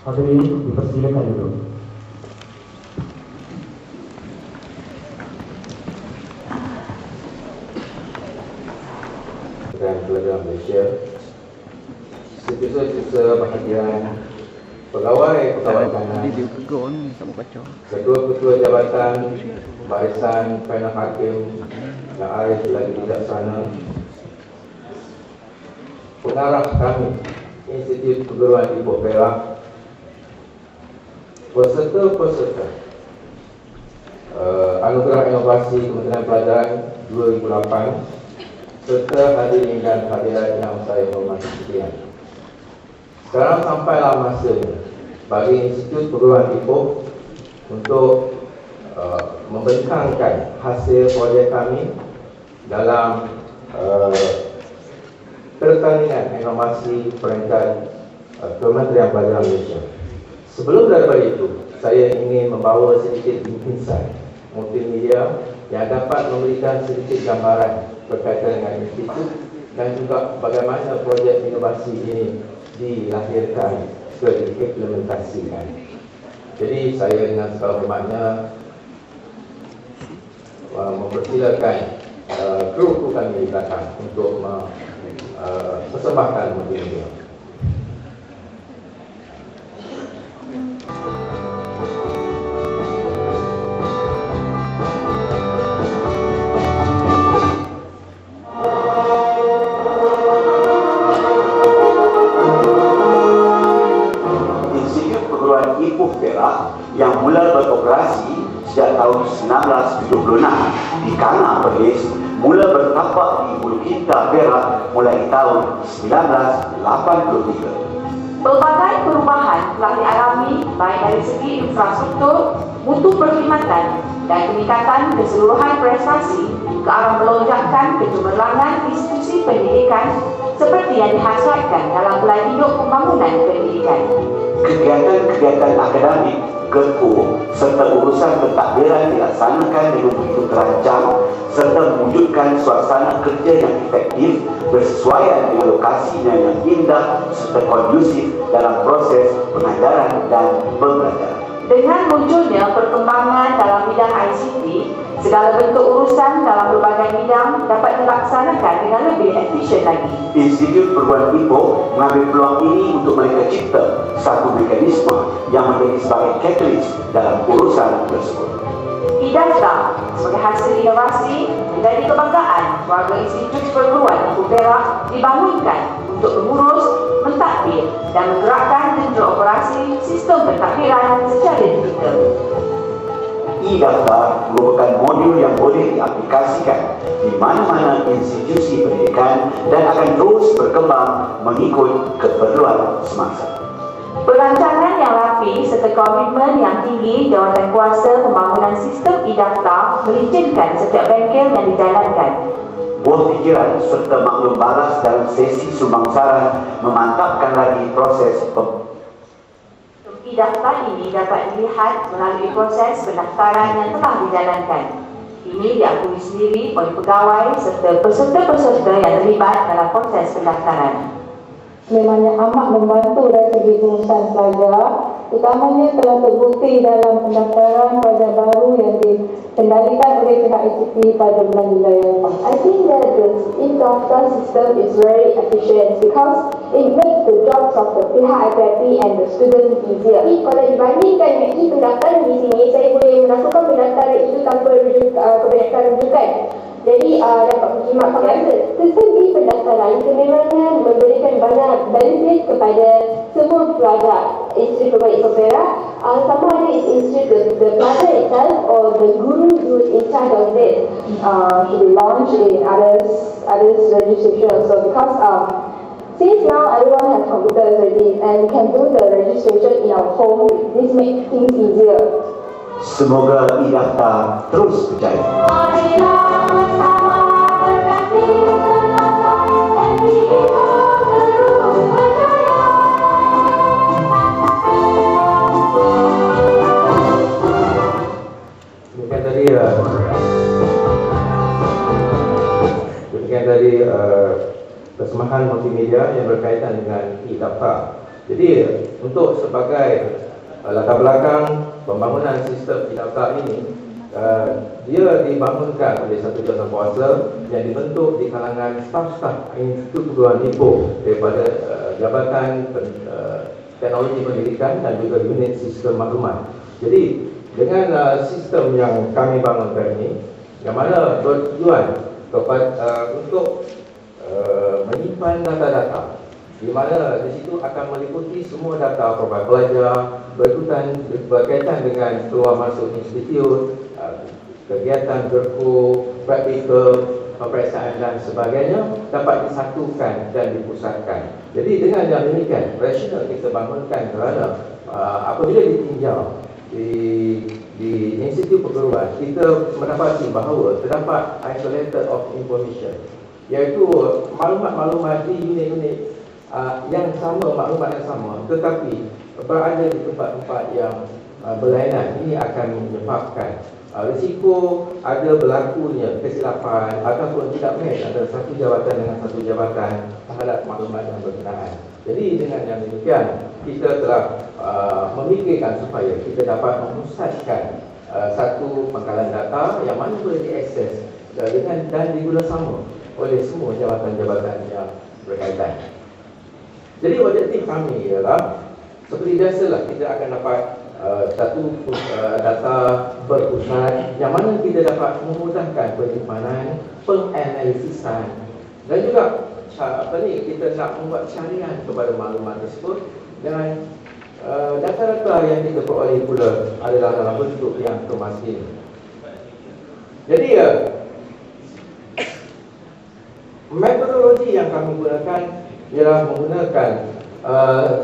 Hadirin dipersilakan duduk. Dan Perdana Malaysia, setiausaha bahagian pegawai kanan, ketua-ketua jabatan, barisan panel hakim yang arif lagi bijaksana, pengarah kami Institut Perguruan Ipoh Perak, peserta Anugerah Inovasi Kementerian Pelajaran 2008, serta hadirin dan hadirat yang saya hormati sekalian. Sekarang sampailah masanya bagi Institut Perguruan Ipoh untuk membentangkan hasil projek kami dalam pertandingan inovasi peringkat Kementerian Pelajaran Malaysia. Sebelum daripada itu, saya ingin membawa sedikit insight multimedia yang dapat memberikan sedikit gambaran berkaitan dengan institut dan juga bagaimana projek inovasi ini dilahirkan dan diimplementasikan. Jadi saya dengan segala hormatnya mempersilakan kru kami di belakang untuk mempersembahkan multimedia. Ipoh Perak yang mula beroperasi sejak tahun 1976 di Kana Perlis mula bertapak di Bulu Kinta Perak mulai tahun 1983. Pelbagai perubahan telah dialami baik dari segi infrastruktur, mutu perkhidmatan dan peningkatan keseluruhan prestasi ke arah melonjakkan kecemerlangan institusi pendidikan seperti yang dihasratkan dalam Pelan Hidup Pembangunan Pendidikan. Kegiatan-kegiatan akademik, keku, serta urusan pentadbiran dilaksanakan dengan begitu terancang serta mewujudkan suasana kerja yang efektif bersesuaian dengan lokasinya yang indah serta kondusif dalam proses pengajaran dan pembelajaran. Dengan munculnya perkembangan dalam bidang ICT, segala bentuk urusan dalam berbagai bidang dapat dilaksanakan dengan lebih efisien lagi. Institut Perguruan Ipoh mengambil peluang ini untuk mereka cipta satu mekanisme yang menjadi sebagai catalyst dalam urusan tersebut. IDASTA sebagai hasil inovasi menjadi kebanggaan warga Institut Perguruan Ipoh Perak dibangunkan untuk mengurus, mentadbir dan menggerakkan jentera operasi sistem pentadbiran secara digital. IDASTA merupakan modul yang boleh diaplikasikan di mana-mana institusi pendidikan dan akan terus berkembang mengikut keperluan semasa. Perancangan yang rapi serta komitmen yang tinggi jawatan kuasa pembangunan sistem IDASTA melicinkan setiap bengkel yang dijalankan. Buah fikiran serta maklum baras dalam sesi sumbang saran memantapkan lagi proses IDASTA ini dapat dilihat melalui proses pendaftaran yang telah dijalankan. Ini diakui sendiri oleh pegawai serta peserta-peserta yang terlibat dalam proses pendaftaran. Memangnya amat membantu dari segi urusan pelajar utamanya telah terbukti dalam pendaftaran pelajar baru yang dikendalikan oleh pihak ICT pada bulan Julai yang lepas. I think that the e-daftar system is very efficient because it makes the jobs of the pihak IPP and the student easier. Tapi kalau dibandingkan dengan e-pendaftaran di sini, saya boleh melakukan pendaftaran itu tanpa kebanyakan rujukan. Jadi dapat berjimat pengajar. Sistem e-pendaftaran sebenarnya memberikan banyak benefit kepada semua pelajar. Institut Perbaik Opera, sama ada institut the pelajar itself or the guru who is in charge of this to be launched in others registration also, because since now everyone has computers already and we can do the registration in our home, this makes things easier. Semoga e-daftar terus berjaya. Demikian tadi persembahan multimedia yang berkaitan dengan e-daftar. Jadi untuk sebagai latar belakang pembangunan sistem e-daftar ini, dia dibangunkan oleh satu jawatankuasa yang dibentuk di kalangan staf-staf Institut Perguruan Ipoh daripada Jabatan Teknologi Pendidikan dan juga unit sistem maklumat. Jadi dengan sistem yang kami bangunkan ini, yang mana bertujuan kepada untuk menyimpan data-data, di mana di situ akan meliputi semua data profil pelajar berkaitan dengan keluar masuk institut, kegiatan berku, praktikal, peperiksaan dan sebagainya dapat disatukan dan dipusatkan. Jadi dengan yang demikian, rasional kita bangunkan kerana apabila ditinjau di institut perguruan, kita mendapati bahawa terdapat isolated of information, iaitu maklumat-maklumat di unit-unit yang sama, maklumat yang sama, tetapi berada di tempat-tempat yang berlainan. Ini akan menyebabkan risiko ada berlakunya kesilapan ataupun tidak match antara satu jabatan dengan satu jabatan terhadap maklumat yang berkenaan. Jadi dengan yang demikian, kita telah memikirkan supaya kita dapat memusatkan satu pangkalan data yang mana boleh diakses dan diguna sama oleh semua jabatan-jabatan yang berkaitan. Jadi objektif kami ialah seperti biasalah, kita akan dapat satu data berpusat yang mana kita dapat memudahkan penyimpanan, penganalisisan dan juga kita nak membuat carian kepada maklumat tersebut dengan data-data yang kita peroleh pula adalah dalam bentuk yang kemas ini. Jadi metodologi yang kami gunakan ialah menggunakan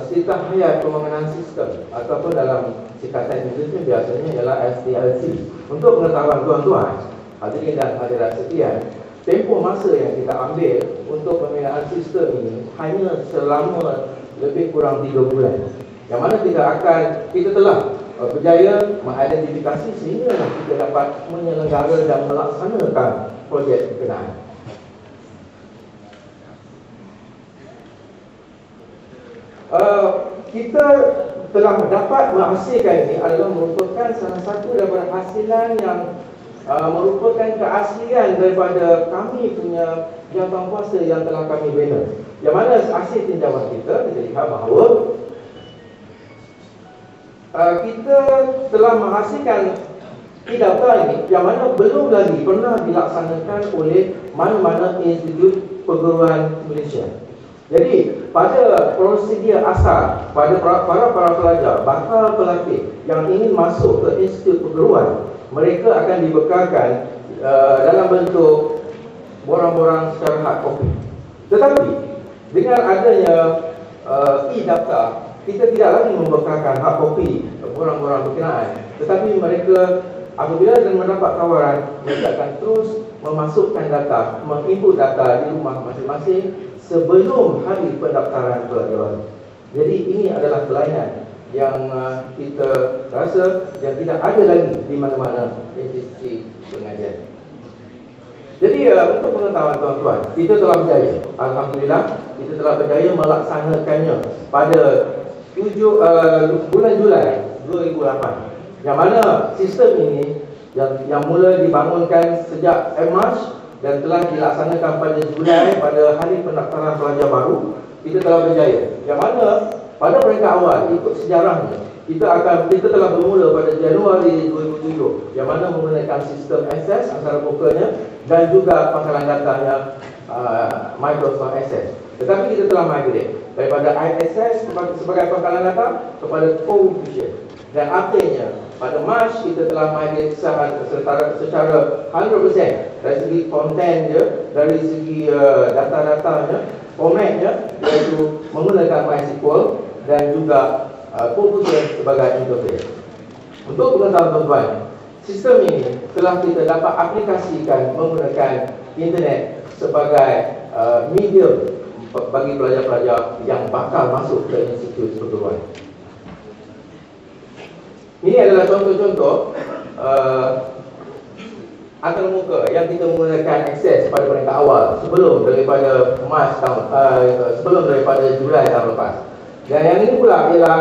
sifat hayat pembangunan sistem ataupun dalam sikatan Indonesia biasanya ialah SDLC. Untuk pengetahuan tuan-tuan, hadirin dan hadirat sekalian, tempoh masa yang kita ambil untuk pembinaan sistem ini hanya selama lebih kurang 3 bulan. Yang mana kita telah berjaya mengidentifikasi sehingga kita dapat menyelenggara dan melaksanakan projek berkenaan. Kita telah dapat menghasilkan ini adalah merupakan salah satu daripada hasilan yang merupakan keaslian daripada kami punya jawatankuasa yang telah kami bina. Yang mana hasil tinjauan kita lihat bahawa kita telah menghasilkan e-daftar ini yang mana belum lagi pernah dilaksanakan oleh mana-mana institut perguruan Malaysia. Jadi pada prosedur asal, pada para pelajar bakal pelatih yang ingin masuk ke institut perguruan, mereka akan dibekalkan dalam bentuk borang-borang secara hard copy. Tetapi dengan adanya e-daftar, kita tidak lagi membekalkan hard copy borang-borang berkenaan, tetapi mereka apabila dan mendapat tawaran, mereka akan terus memasukkan data, menginput data di rumah masing-masing sebelum hari pendaftaran pelajar. Jadi ini adalah pelayanan yang kita rasa yang tidak ada lagi di mana-mana institusi pengajian. Jadi untuk pengetahuan tuan-tuan, kita telah berjaya. Alhamdulillah, kita telah berjaya melaksanakannya pada bulan Julai 2008, yang mana sistem ini yang mula dibangunkan sejak Mac dan telah dilaksanakan pada Julai pada hari pendaftaran pelajar baru, kita telah berjaya. Yang mana pada peringkat awal ikut sejarahnya kita telah bermula pada Januari 2007, yang mana menggunakan sistem Access antara mukanya dan juga pangkalan datanya Microsoft Access. Tetapi kita telah migrate daripada iAccess sebagai pangkalan data kepada CoFusion. Dan artinya pada Mac kita telah migrate secara 100% dari segi konten dia, dari segi data-datanya, formatnya, iaitu menggunakan MySQL dan juga CoFusion sebagai interface. Untuk pengetahuan tuan-tuan, sistem ini telah kita dapat aplikasikan menggunakan internet sebagai medium bagi pelajar-pelajar yang bakal masuk ke institut perguruan. Ini adalah contoh-contoh antarmuka yang kita menggunakan akses pada peringkat awal sebelum daripada Julai tahun lepas. Dan yang ini pula ialah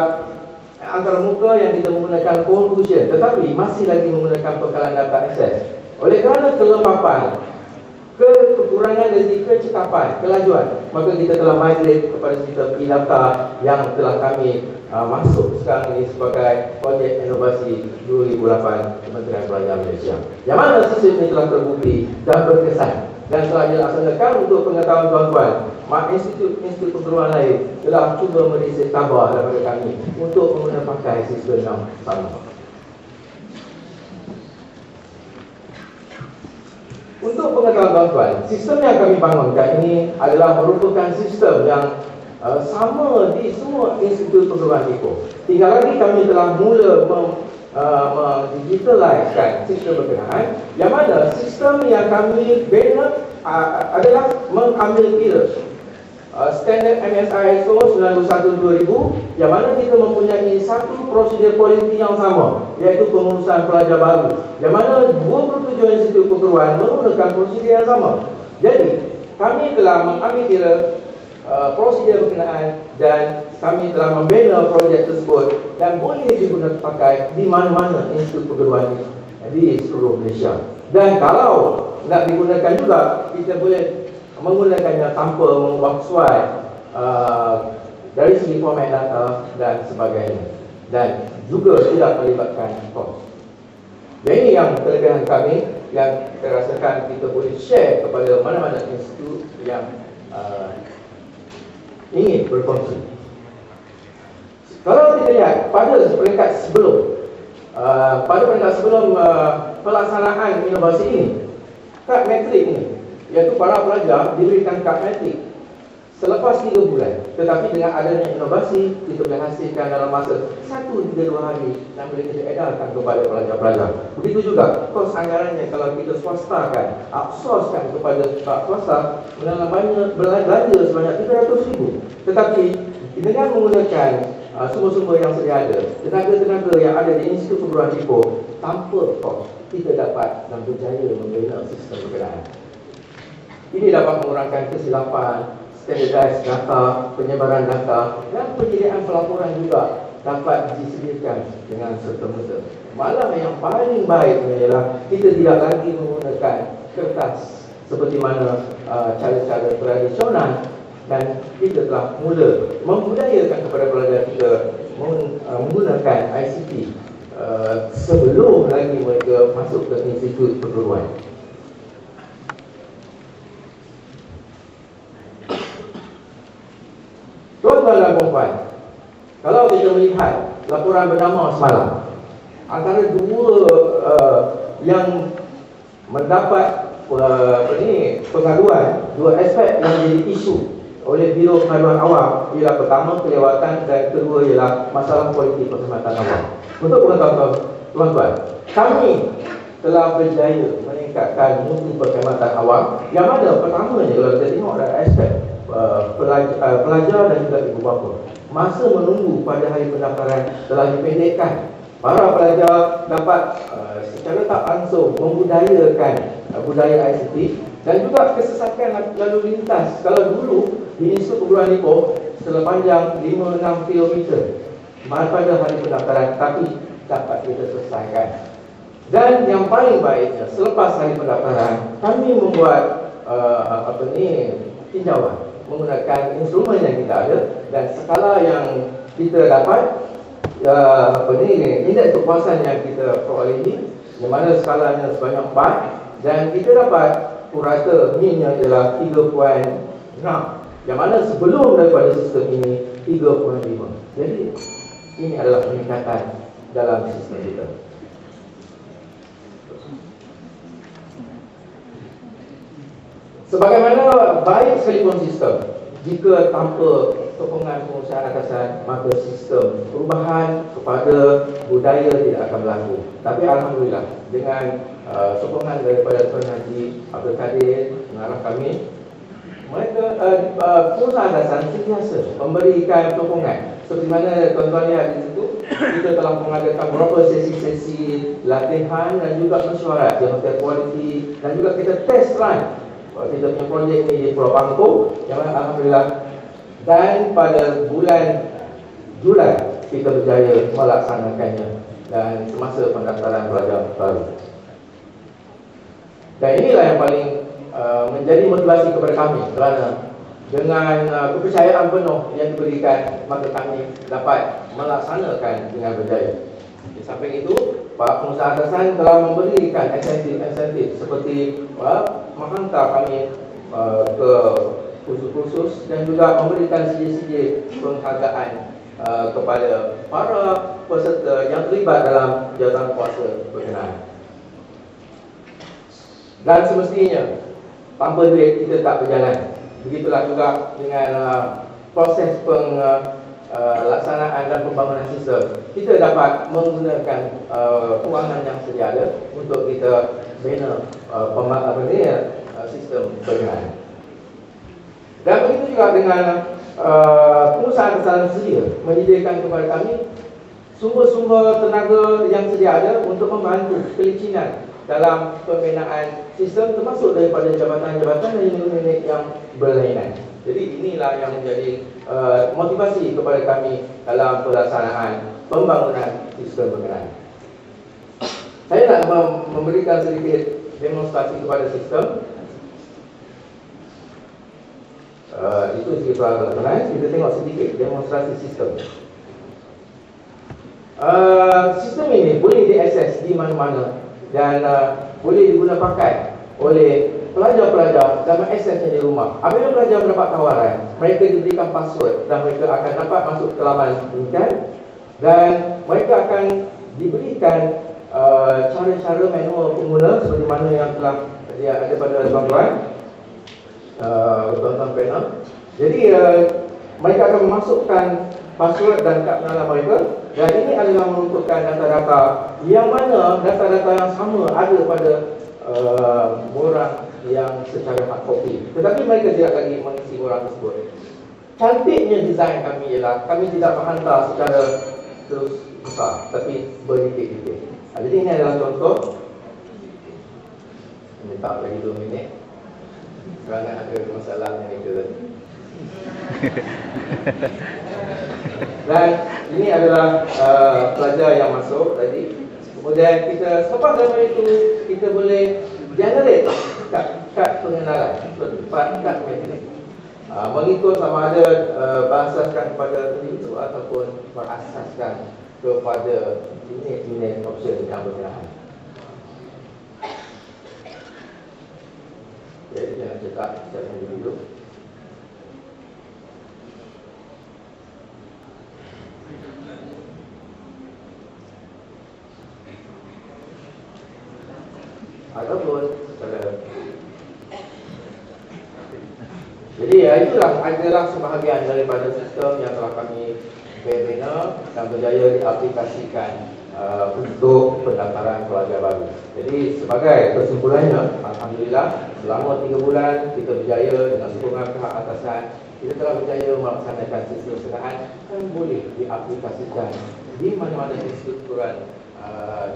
antarmuka yang kita menggunakan CoFusion, tetapi masih lagi menggunakan pangkalan data akses. Oleh kerana kelemahan, kekurangan dari kecekapan, kelajuan, maka kita telah migrate kepada sistem e-data yang telah kami masuk sekarang ini sebagai projek inovasi 2008 Kementerian Pelajaran Malaysia. Yang mana sistem ini telah terbukti dan berkesan dan telah dilaksanakan. Untuk pengetahuan tuan-tuan, institut perguruan lain telah cuba merisik khabar daripada kami untuk menggunakan sistem yang sama. Untuk pengetahuan tuan-tuan, sistem yang kami bangunkan ini adalah merupakan sistem yang sama di semua institut perguruan tinggi. Tinggal lagi kami telah mula mendigitaliskan sistem berkenaan, yang mana sistem yang kami bina adalah mengambil kira standard MSI ISO 912-2000, yang mana kita mempunyai satu prosedur politik yang sama, iaitu pengurusan pelajar baru, yang mana 27 institut perguruan menggunakan prosedur yang sama. Jadi kami telah mengambil kira prosedur berkenaan dan kami telah membina projek tersebut dan boleh digunakan pakai di mana-mana institut perguruan di seluruh Malaysia. Dan kalau nak digunakan juga, kita boleh menggunakannya tanpa mengubah sesuai dari segi format data dan sebagainya, dan juga tidak melibatkan kos. Jadi ini yang kelebihan kami yang kita rasakan kita boleh share kepada mana-mana institut yang ingin berkongsi. Kalau kita lihat pada peringkat sebelum pelaksanaan inovasi ini, kad metrik ini, iaitu para pelajar diberikan kad metrik selepas 3 bulan. Tetapi dengan adanya inovasi, kita boleh hasilkan dalam masa 1 hingga 2 hari dan boleh kita edarkan kepada pelajar-pelajar. Begitu juga kos anggarannya kalau kita swastakan, outsourcekan kepada swasta, belanja sebanyak 300,000. Tetapi dengan menggunakan sumber-sumber yang sedia ada, tenaga-tenaga yang ada di Institut Perguruan Tinggi, tanpa kos, kita dapat dan berjaya membina sistem berkenaan. Ini dapat mengurangkan kesilapan, standardized data, penyebaran data, dan penyediaan pelaporan juga dapat disediakan dengan serta-merta. Malah yang paling baik ialah kita tidak lagi menggunakan kertas seperti mana cara-cara tradisional, dan kita telah mula membudayakan kepada pelajar kita menggunakan ICT sebelum lagi mereka masuk ke institut perguruan. Tuan-tuan dan puan-puan, kalau kita melihat laporan bernama semalam, antara dua yang mendapat pengaduan, dua aspek yang jadi isu oleh Biro Pengaduan Awam ialah pertama kelewatan dan kedua ialah masalah politik perkhidmatan awam. Untuk pengetahuan tuan-tuan, kami telah berjaya meningkatkan mutu perkhidmatan awam, yang mana pertamanya kalau kita tengok dari aspek pelajar dan juga ibu bapa, masa menunggu pada hari pendaftaran telah dipendekkan. Para pelajar dapat secara tak langsung membudayakan budaya ICT dan juga kesesakan lalu lintas. Kalau dulu di Institut Perguruan Tinggi sepanjang 5-6 km pada hari pendaftaran, tapi dapat kita selesaikan. Dan yang paling baiknya, selepas hari pendaftaran, kami membuat tinjauan menggunakan instrumen yang kita ada dan skala yang kita dapat, indeks kepuasan yang kita perolehi, di mana skalanya sebanyak 4, dan kita dapat purata minnya adalah 3.6, yang mana sebelum daripada sistem ini 3.5. Jadi ini adalah peningkatan dalam sistem kita. Sebagaimana baik sekalipun sistem, jika tanpa sokongan pengusaha atasan, maka sistem perubahan kepada budaya tidak akan berlaku. Tapi alhamdulillah, dengan sokongan daripada Tuan Haji Abdul Kadir, pengarah kami, mereka pengusaha atasan sentiasa memberikan sokongan. Seperti mana tuan-tuan lihat di situ, kita telah mengadakan beberapa sesi-sesi latihan dan juga mesyuarat di hotel kualiti, dan juga kita test run kita punya projek ni di Pulau Pangkong, yang alhamdulillah, dan pada bulan Julai kita berjaya melaksanakannya dan semasa pendaftaran pelajar baru. Dan inilah yang paling menjadi motivasi kepada kami, kerana dengan kepercayaan penuh yang diberikan, maka kami dapat melaksanakan dengan berjaya. Di samping itu, Pak Pengusaha Atasan telah memberikan insentif seperti menghantar kami ke kursus-kursus dan juga memberikan sijil-sijil penghargaan kepada para peserta yang terlibat dalam jawatan kuasa berkenaan. Dan semestinya tanpa duit kita tak berjalan. Begitulah juga dengan proses pelaksanaan dan pembangunan sistem. Kita dapat menggunakan kewangan yang sedia ada untuk kita bina sistem berkenaan. Dan begitu juga dengan pengusaha atasan sedia menyediakan kepada kami sumber-sumber tenaga yang sedia ada untuk membantu kelicinan dalam pembinaan sistem, termasuk daripada jabatan-jabatan dan unit-unit yang berlainan. Jadi inilah yang menjadi motivasi kepada kami dalam pelaksanaan pembangunan sistem berkenaan. Saya nak memberikan sedikit demonstrasi kepada sistem. Itu sedikit pelaksanaan. Kita tengok sedikit demonstrasi sistem. Sistem ini boleh diakses di mana-mana dan boleh digunakan pakai oleh pelajar-pelajar dan mengaksesnya di rumah. Apabila pelajar mendapat tawaran, mereka diberikan password dan mereka akan dapat masuk ke laman pendidikan, dan mereka akan diberikan cara-cara manual pengguna seperti mana yang telah ada pada tuan-tuan panel. Jadi mereka akan memasukkan password dan kad pengenalan mereka, dan ini adalah merupakan data-data yang mana data-data yang sama ada pada borang yang secara hard copy, tetapi mereka tidak lagi mengisi borang tersebut. Cantiknya desain kami ialah kami tidak menghantar secara terus besar, tapi berdetik-detik. Jadi ini adalah contoh. Minta lagi 2 minit kerana ada masalah manager tadi. Dan ini adalah pelajar yang masuk tadi. Kemudian kita selepas daripada itu, kita boleh generate kad pengenalan, kad metrik, mengikut sama ada berasaskan kepada individu ataupun berasaskan kepada unit-unit option yang berkenaan. Jadi jangan cetak secara individu. Ataupun jadi itulah adalah sebahagian daripada sistem yang telah kami bina dan berjaya diaplikasikan untuk pendaftaran pelajar baru. Jadi sebagai kesimpulannya, alhamdulillah selama 3 bulan kita berjaya dengan sokongan pihak atasan, kita telah berjaya melaksanakan sistem sedahan dan boleh diaplikasikan di mana-mana institusi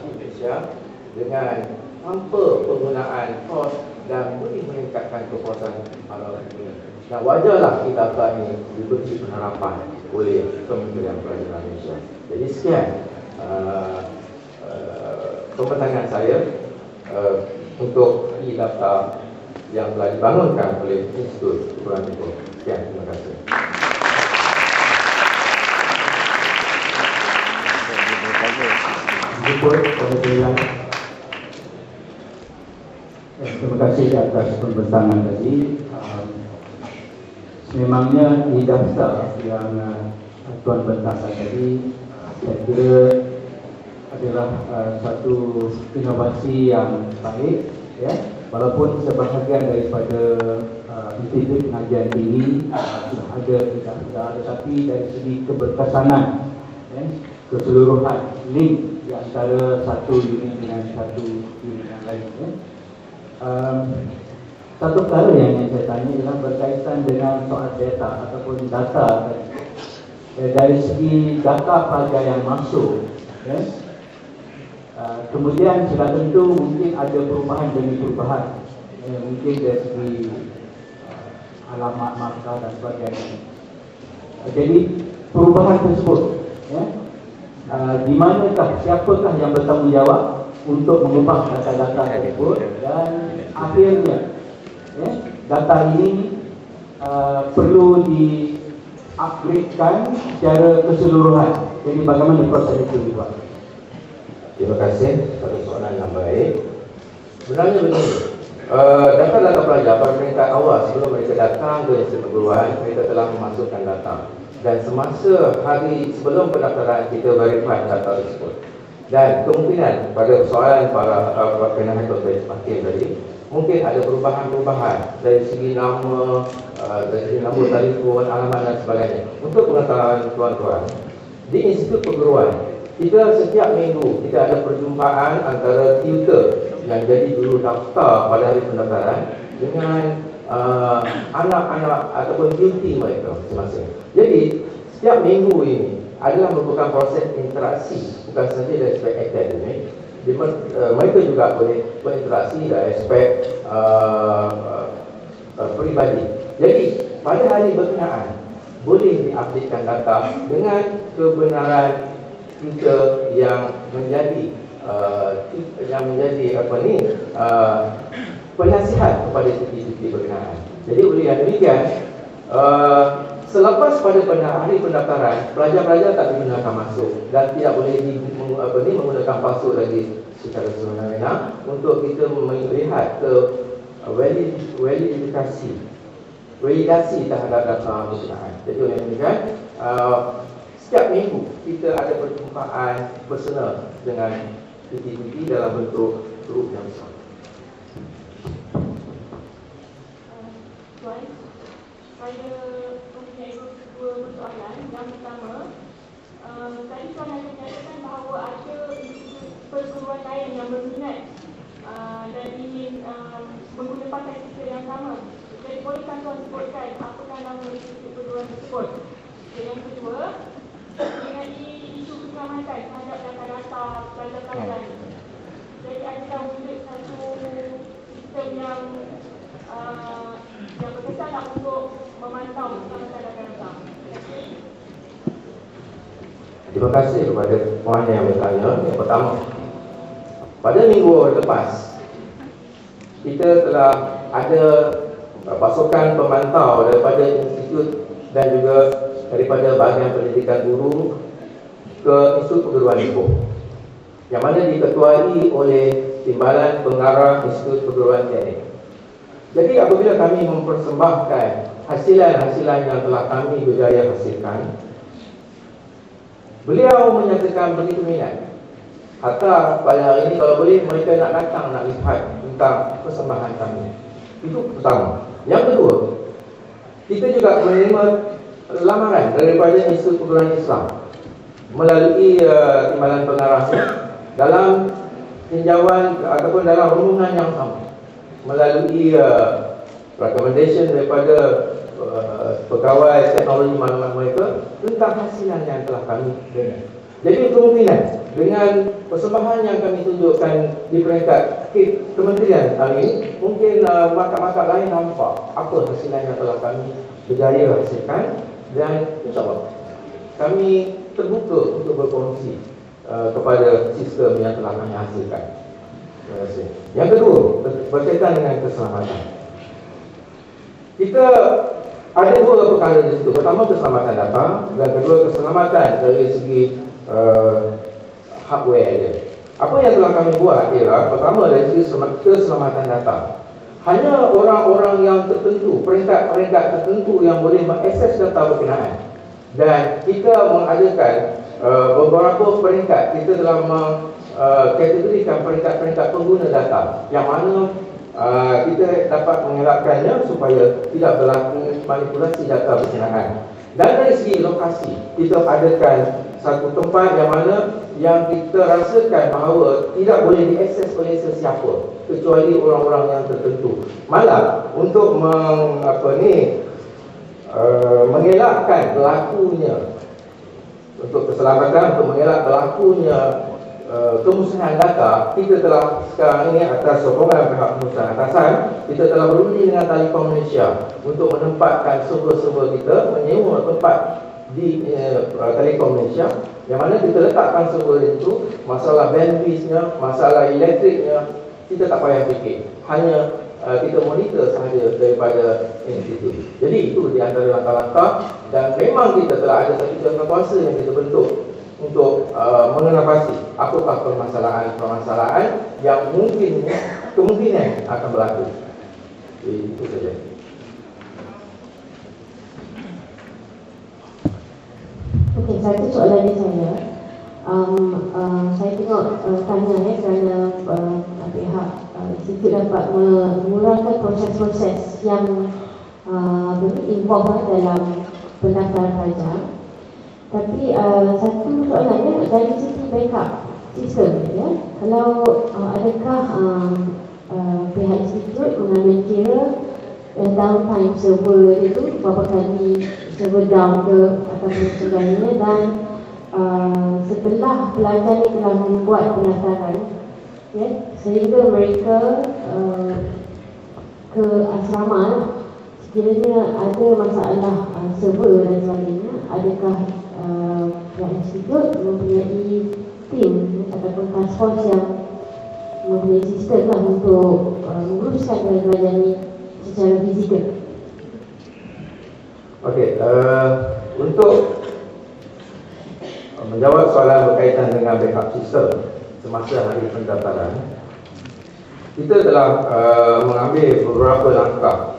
di Malaysia dengan tanpa penggunaan kos dan boleh meningkatkan kepuasan para pengguna. Dan wajarlah data ini diberi penerapan oleh Kementerian Pelajaran Malaysia. Jadi sekian pembentangan saya untuk data yang telah dibangunkan oleh Institut Perguruan Tinggi. Sekian, terima kasih. Terima kasih atas pembentangan tadi. Memangnya di daftar yang Tuan bentangkan tadi, saya kira adalah satu inovasi yang baik, ya. Walaupun sebahagian daripada institut pengajian tinggi sudah ada di daftar, tetapi dari segi keberkesanan, ya, keseluruhan link di antara satu unit dengan satu unit yang lain, ya. Satu perkara yang saya tanya ialah berkaitan dengan soal data ataupun data dari segi data pelajar yang masuk, ya. Kemudian sudah tentu mungkin ada perubahan demi perubahan, ya, mungkin dari segi alamat markah dan sebagainya. Jadi perubahan tersebut, ya, di manakah, siapakah yang bertanggungjawab untuk mengubah data-data tersebut, dan akhirnya, ya, data ini perlu di-upgradekan secara keseluruhan. Jadi bagaimana proses itu dibuat? Terima kasih, satu soalan yang baik. Sebenarnya begini, data-data pelajar pada peringkat awal sebelum mereka datang ke institut perguruan, mereka telah memasukkan data. Dan semasa hari sebelum pendaftaran, kita verify data tersebut. Dan kemungkinan pada soalan para penasihat atau hakim tadi, mungkin ada perubahan-perubahan dari segi nama, telefon, alamat dan sebagainya. Untuk pengetahuan tuan-tuan, di institut perguruan, kita setiap minggu kita ada perjumpaan antara tutor yang jadi juru daftar pada hari pendaftaran dengan anak-anak ataupun cuti mereka masing-masing. Jadi setiap minggu ini adalah merupakan proses interaksi, bukan saja dari aspek akademik. Mereka juga boleh berinteraksi dari aspek peribadi. Jadi pada hari berkenaan boleh diupdatekan data dengan kebenaran kita yang menjadi penasihat kepada cuti-cuti berkenaan. Jadi oleh yang demikian, selepas pada hari pendaftaran, pelajar-pelajar tak digunakan masuk dan tidak boleh menggunakan password lagi secara semena-mena untuk kita melihat ke validasi terhadap data penggunaan. Jadi oleh yang demikian, setiap minggu kita ada perjumpaan personal dengan cuti-cuti dalam bentuk grup yang besar. Tuan, saya mempunyai dua persoalan. Yang pertama, tadi tuan ada menyatakan bahawa ada institut perguruan lain yang berminat dan ingin menggunakan sertifikat yang sama. Jadi bolehkah tuan sebutkan apakah nama institut perguruan tersebut? Yang kedua, mengenai isu keselamatan terhadap data-data pelajar-pelajar. Jadi adakah wujud satu sistem yang berkesan untuk memantau keselamatan data-data? Terima kasih kepada puan yang bertanya. Yang pertama, pada minggu lepas kita telah ada pasukan pemantau daripada institut dan juga daripada bahagian pendidikan guru ke Institut Perguruan Tinggi, yang mana diketuai oleh Timbalan Pengarah Institut Perguruan Teknik. Jadi apabila kami mempersembahkan hasilan-hasilan yang telah kami berjaya hasilkan, beliau menyatakan begitu minat. Hatta pada hari ini kalau boleh mereka nak datang nak lihat tentang persembahan kami. Itu pertama. Yang kedua, kita juga menerima lamaran daripada Institut Perguruan Islam melalui timbalan pengarahnya dalam tinjauan ataupun dalam rombongan yang sama, melalui recommendation daripada pegawai teknologi maklumat mereka tentang hasilan yang telah kami dengar. Jadi kemungkinan dengan persembahan yang kami tunjukkan di peringkat kementerian hari ini, mungkin markah-markah lain nampak apa hasilan yang telah kami berjaya hasilkan, dan insyaAllah kami terbuka untuk berkongsi kepada sistem yang telah kami hasilkan. Terima kasih. Yang kedua, berkaitan dengan keselamatan. Kita ada dua perkara di situ. Pertama, keselamatan data, dan kedua, keselamatan dari segi hardware dia. Apa yang telah kami buat ialah, pertama dari segi keselamatan data. Hanya orang-orang yang tertentu, peringkat-peringkat tertentu yang boleh mengakses data berkenaan. Dan kita mengadakan beberapa peringkat. Kita telah mengkategorikan peringkat-peringkat pengguna data, yang mana kita dapat mengelakkannya supaya tidak berlaku manipulasi data berkenaan. Dan dari segi lokasi, kita adakan satu tempat yang mana yang kita rasakan bahawa tidak boleh diakses oleh sesiapa kecuali orang-orang yang tertentu. Malah untuk mengelakkan berlakunya, untuk keselamatan, untuk mengelak berlakunya kemusnahan data, kita telah sekarang ini atas sokongan pihak pengusaha atasan, kita telah berundi dengan Telekom Malaysia untuk menempatkan server-server kita, menyewa tempat di Telekom Malaysia, yang mana kita letakkan server itu, masalah bandwidth-nya, masalah elektriknya, kita tak payah fikir, hanya kita monitor sahaja daripada institut. Jadi itu di antara langkah-langkah, dan memang kita telah ada satu jangkauan yang kita bentuk untuk mengenapasi apakah permasalahan-permasalahan yang kemungkinan akan berlaku. Jadi, itu saja. Okey, satu soalan dari saya. Saya tengok tanya kerana pihak institut dapat mengurangkan proses-proses yang involved dalam pendaftaran pajak. Tapi satu soalannya dari segi backup sistem, ya. Kalau adakah pihak institut mengambil kira downtime server itu, berapa kali server down ke ataupun sebagainya, dan setelah pelajar ini telah membuat pendaftaran, ya, sehingga mereka ke asrama, sekiranya ada masalah server dan sebagainya, adakah pihak institut mempunyai tim ataupun task force yang mempunyai sistem lah untuk menguruskan pelajar ini secara fizikal? Okey, untuk menjawab soalan berkaitan dengan backup sistem semasa hari pendaftaran, kita telah mengambil beberapa langkah.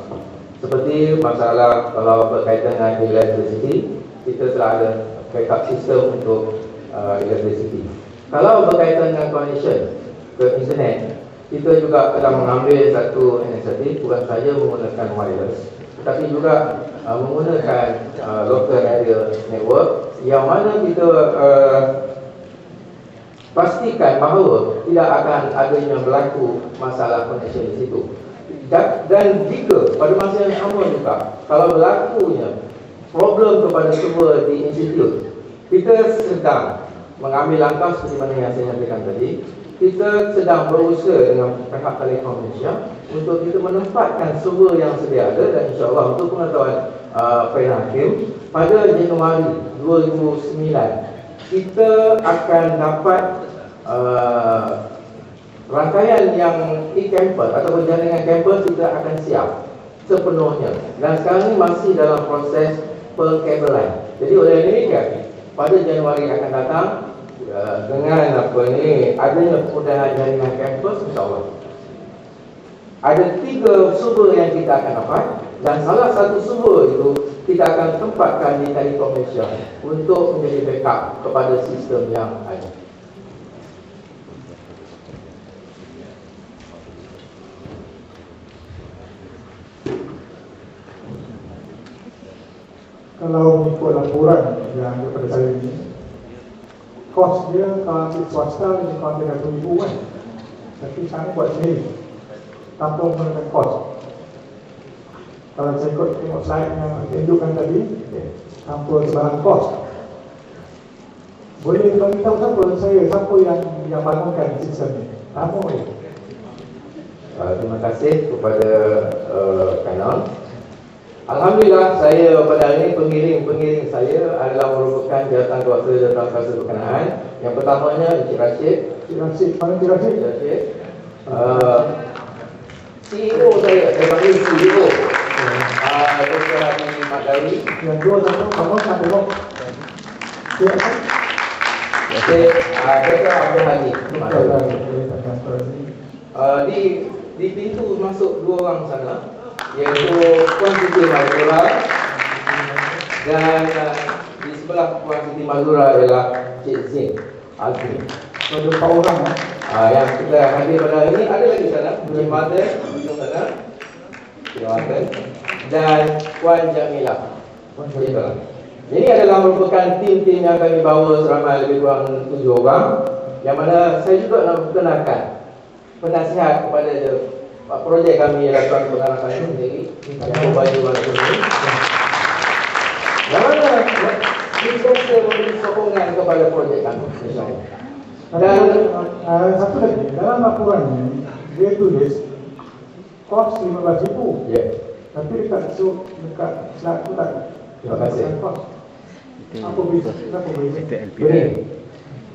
Seperti masalah kalau berkaitan dengan electricity, kita telah ada backup sistem untuk electricity. Kalau berkaitan dengan connection ke internet, kita juga telah mengambil satu inisiatif, bukan saja menggunakan wireless, tetapi juga menggunakan local area network, yang mana kita pastikan bahawa tidak akan adanya berlaku masalah connection di situ. Dan jika pada masa yang sama juga, kalau berlakunya problem kepada server di institut, kita sedang mengambil langkah seperti mana yang saya nyatakan tadi. Kita sedang berusaha dengan pihak Telekom Malaysia untuk kita menempatkan server yang sedia ada, dan insyaAllah untuk pengetahuan Perdana Hakim, pada Januari 2009 kita akan dapat rangkaian yang e-campus ataupun jaringan campus kita akan siap sepenuhnya, dan sekarang ini masih dalam proses pengkabelan. Jadi oleh demikian, pada Januari akan datang, dengan adanya kemudahan jaringan campus, insyaAllah ada 3 server yang kita akan dapat, dan salah satu server itu kita akan tempatkan di Telekom Malaysia untuk menjadi backup kepada sistem yang ada. Kalau mengikut laporan yang ada pada saya ini, kos dia kalau swasta ni kalau 300,000 kan, tapi sana buat sendiri tanpa menggunakan kos. Kalau saya ikut tengok slide yang tunjukkan tadi, tanpa sebarang kos. Boleh bagi tahu siapa yang bangunkan sistem ni? Apa boleh? Terima kasih kepada Kanon. Alhamdulillah, saya pada hari ini pengiring saya adalah merupakan jawatan kuasa berkenaan. Yang pertamanya Encik Rashid. Mana Encik Rashid? CEO saya panggil CEO. Dr. Hadi Madari. Yang dua satu, kamu satu dong. Dr. Abdul Hadi Madari. Di pintu masuk dua orang sana, iaitu Puan Siti Mazura dan di sebelah Puan Siti Mazura ialah Cik Zin Azmi. Ada 4 orang yang kita hadir pada hari ini. Ada lagi sana Cik Madan di sana, Cik Madan dan Puan Jamilah. Ini adalah merupakan tim-tim yang kami bawa seramai lebih kurang 7 orang, yang mana saya juga nak perkenalkan penasihat kepada projek kami ialah Tuan Pengarah saya sendiri yang membaju warna ini, yang mana kita memberi sokongan kepada projek kami, insyaAllah. Dan satu lagi, dalam laporan ni dia tulis kos RM15,000. Ya. Tapi dekat slide tu tak. Terima kasih. Apa beza? Begini,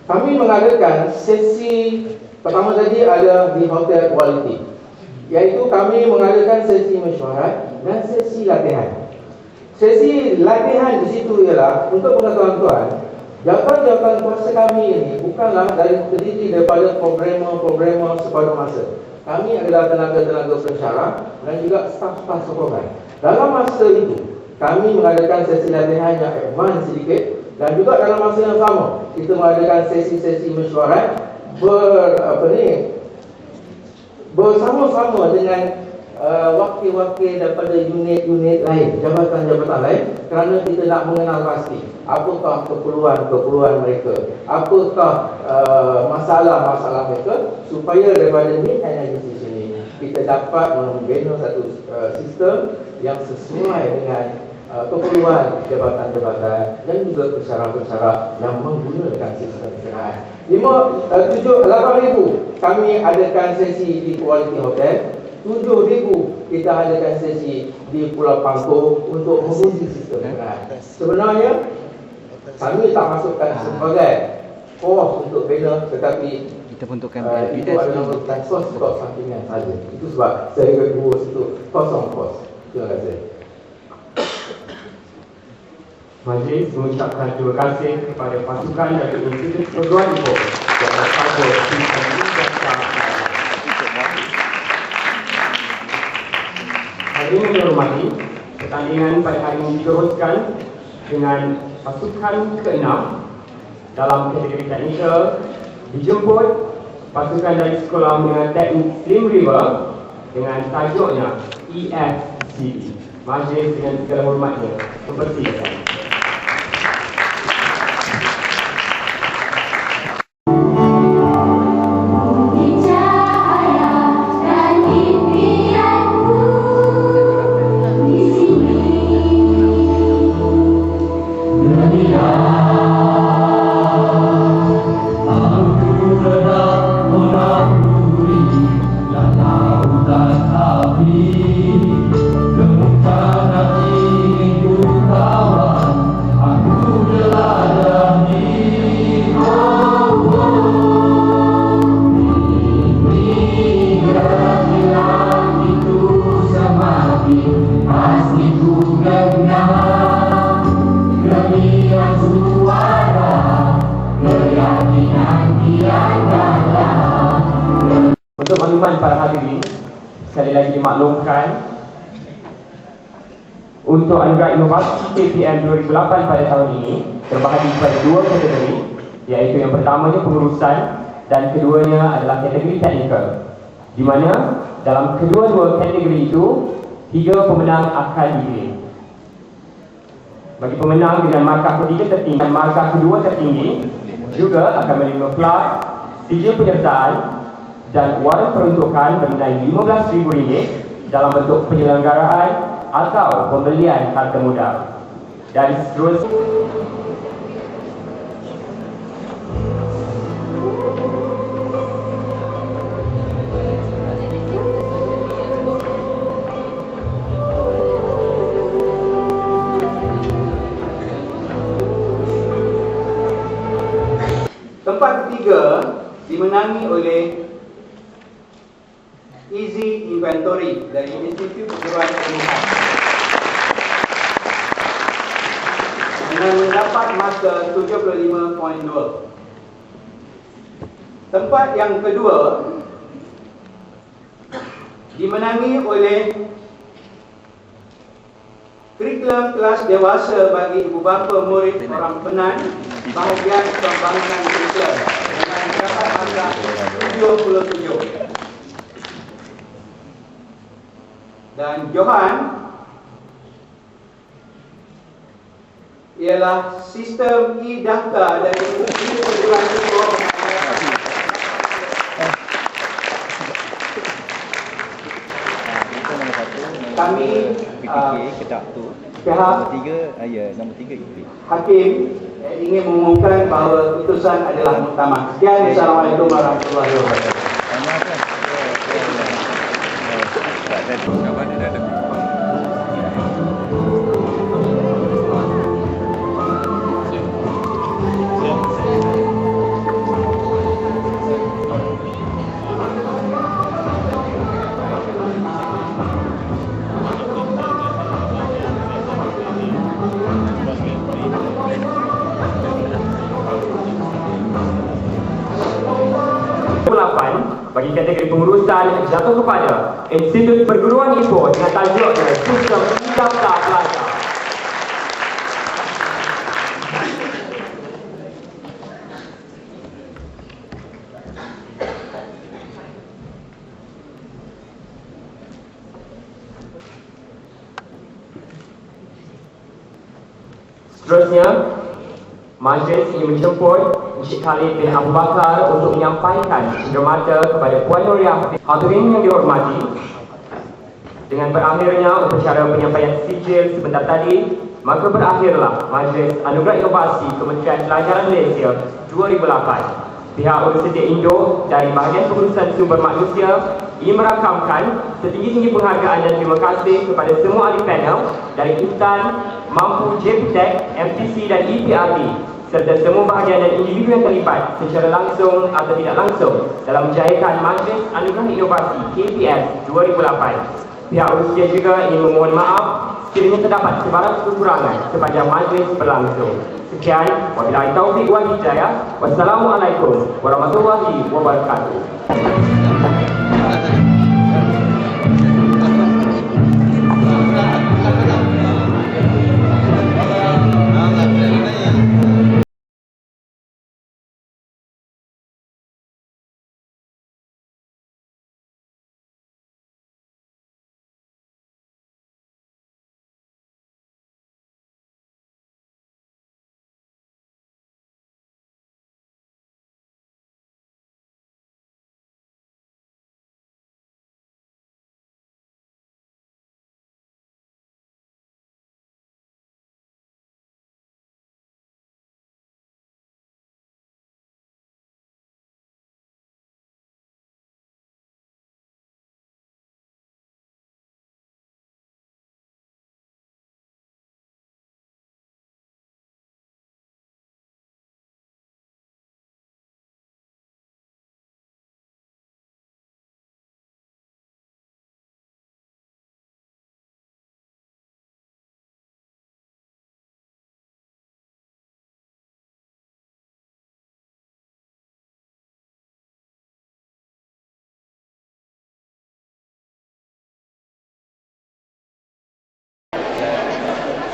kami mengadakan sesi pertama tadi ada di Hotel Quality, iaitu kami mengadakan sesi mesyuarat dan sesi latihan. Sesi latihan di situ ialah untuk pengetahuan tuan, jawatan-jawatan kuasa kami ini bukanlah terdiri daripada programmer separuh masa. Kami adalah tenaga-tenaga pensyarah dan juga staf-staf sokongan. Dalam masa itu, kami mengadakan sesi latihan yang advance sedikit, dan juga dalam masa yang sama kita mengadakan sesi-sesi mesyuarat bersama-sama dengan wakil-wakil daripada unit-unit lain, jabatan-jabatan lain, kerana kita nak mengenal pasti apakah keperluan mereka, apakah masalah-masalah mereka, supaya daripada ni analisis ini kita dapat membina satu sistem yang sesuai dengan keperluan jabatan-jabatan dan juga pensyarah-pensyarah yang menggunakan sistem pendanaan. 8,000 kami adakan sesi di Quality Hotel, 7,000 kita adakan sesi di Pulau Pangkor untuk menguji sistem pendanaan. Sebenarnya kami tak masukkan sebagai kos untuk bina, tetapi kita bentukkan itu adalah merupakan kos sampingan saja. Itu sebab saya kedua situ kosong kos. Terima kasih. Majlis mengucapkan terima kasih kepada pasukan dari Institut Perguruan Ipoh yang berpada hari ini menghormati pertandingan pada hari ini diteruskan dengan pasukan ke-6 dalam kategori teknikal. Dijemput pasukan dari Sekolah Menengah Teknik Slim River dengan tajuknya EFCE. Majlis dengan segala hormatnya mempersilakan. Untuk makluman para hadirin, sekali lagi dimaklumkan untuk anugerah inovasi KPM 2008 pada tahun ini terbahagi pada 2 kategori, iaitu yang pertamanya pengurusan dan keduanya adalah kategori teknikal, di mana dalam kedua-dua kategori itu 3 pemenang akan dipilih. Bagi pemenang dengan markah ketiga tertinggi dan markah kedua tertinggi juga akan menerima plat, sijil penyertaan dan wang peruntukan bernilai RM15,000 dalam bentuk penyelenggaraan atau pembelian harta modal. Dan seterusnya dimenangi oleh Easy Inventory dari Institut Perguruan Tinggi dengan mendapat markah 75.2. Tempat yang kedua dimenangi oleh Kurikulum kelas dewasa bagi ibu bapa murid orang Penan bahagian pembangunan kurikulum dengan mendapat markah 77. Dan Johan ialah sistem e-daftar dari Institut Perguruan Tinggi. Kami pihak nombor 3 hakim ingin mengumumkan bahawa putusan adalah muktamad. Sekian, Assalamualaikum warahmatullahi wabarakatuh. Bagi kategori pengurusan jatuh kepada Institut Perguruan Ipoh dengan tajuk Sistem Daftar Pelajar. Seterusnya, majlis ingin menjemput Encik Khalid bin Abu Bakar untuk menyampaikan cendera kepada Puan Nuriah. Hadirin yang dihormati, dengan berakhirnya upacara penyampaian sijil sebentar tadi, maka berakhirlah Majlis Anugerah Inovasi Kementerian Pelajaran Malaysia 2008. Pihak Universiti Indo dari bahagian pengurusan sumber manusia ingin merakamkan setinggi-tinggi penghargaan dan terima kasih kepada semua ahli panel dari Intan, Mampu, JPTEC, MTC dan EPRD serta semua bahagian dan individu yang terlibat secara langsung atau tidak langsung dalam menjayakan Majlis Anugerah Inovasi KPS 2008. Pihak Rusia juga ingin memohon maaf sekiranya terdapat sebarang kekurangan sepanjang majlis berlangsung. Sekian, wabillahi taufiq wal hidayah. Wassalamualaikum warahmatullahi wabarakatuh.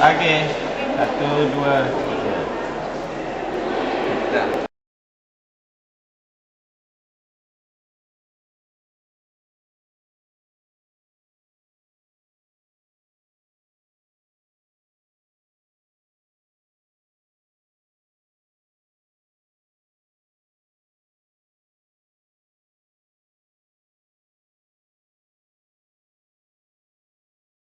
Okey, 1, 2, 3.